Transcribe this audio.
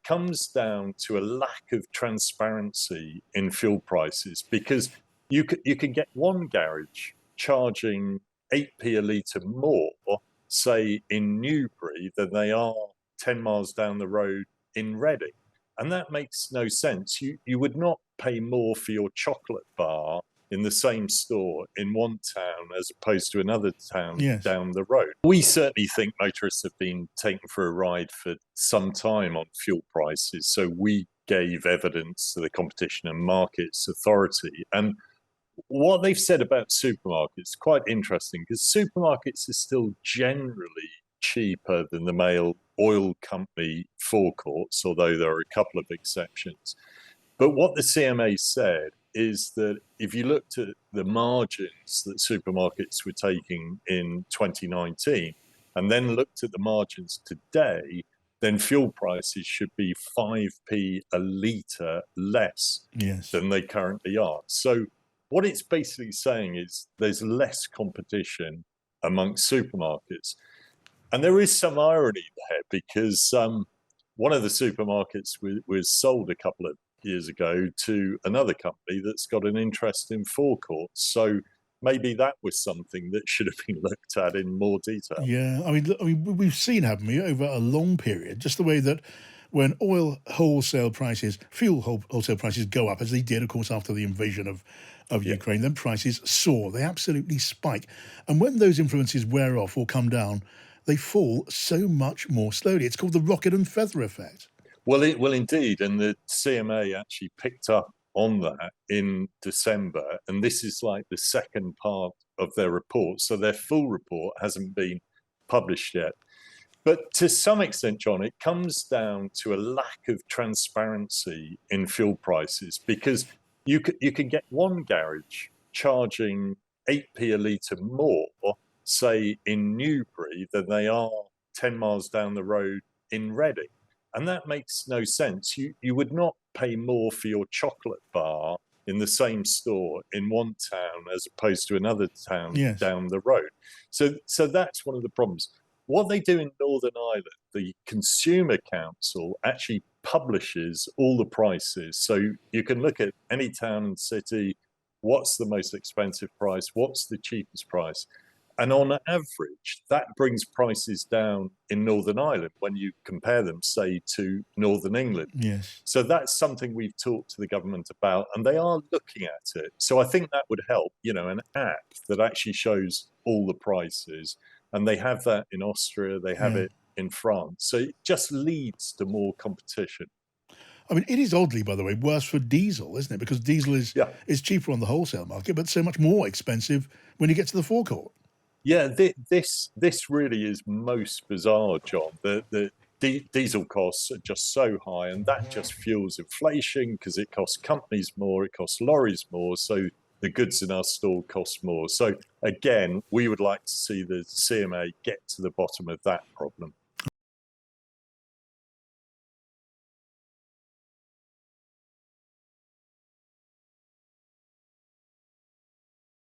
comes down to a lack of transparency in fuel prices, because you can get one garage charging 8p a litre more, say in Newbury, than they are 10 miles down the road in Reading. And that makes no sense. You would not pay more for your chocolate bar in the same store in one town as opposed to another town down the road. We certainly think motorists have been taken for a ride for some time on fuel prices. So we gave evidence to the Competition and Markets Authority. And what they've said about supermarkets, quite interesting, because supermarkets are still generally cheaper than the main oil company forecourts, although there are a couple of exceptions. But what the CMA said is that if you looked at the margins that supermarkets were taking in 2019 and then looked at the margins today, then fuel prices should be 5p a litre less than they currently are. So what it's basically saying is there's less competition amongst supermarkets. And there is some irony there, because one of the supermarkets was sold a couple of years ago to another company that's got an interest in forecourts. So maybe that was something that should have been looked at in more detail. Yeah, I mean, we've seen, haven't we, over a long period, just the way that when oil wholesale prices, fuel wholesale prices go up, as they did, of course, after the invasion of Ukraine, then prices soar. They absolutely spike. And when those influences wear off or come down, they fall so much more slowly. It's called the rocket and feather effect. Well, indeed. And the CMA actually picked up on that in December. And this is like the second part of their report. So their full report hasn't been published yet. But to some extent, John, it comes down to a lack of transparency in fuel prices, because you can get one garage charging 8p a litre more, say in Newbury, than they are 10 miles down the road in Reading. And that makes no sense. You would not pay more for your chocolate bar in the same store in one town as opposed to another town down the road. So that's one of the problems. What they do in Northern Ireland, the Consumer Council actually publishes all the prices. So you can look at any town and city, what's the most expensive price, what's the cheapest price. And on average, that brings prices down in Northern Ireland when you compare them, say, to Northern England. So that's something we've talked to the government about, and they are looking at it. So I think that would help, an app that actually shows all the prices. And they have that in Austria, they have it in France. So it just leads to more competition. I mean, it is oddly, by the way, worse for diesel, isn't it? Because diesel is cheaper on the wholesale market, but so much more expensive when you get to the forecourt. Yeah, this really is most bizarre, John. The diesel costs are just so high, and that just fuels inflation because it costs companies more, it costs lorries more, so the goods in our store cost more. So again, we would like to see the CMA get to the bottom of that problem.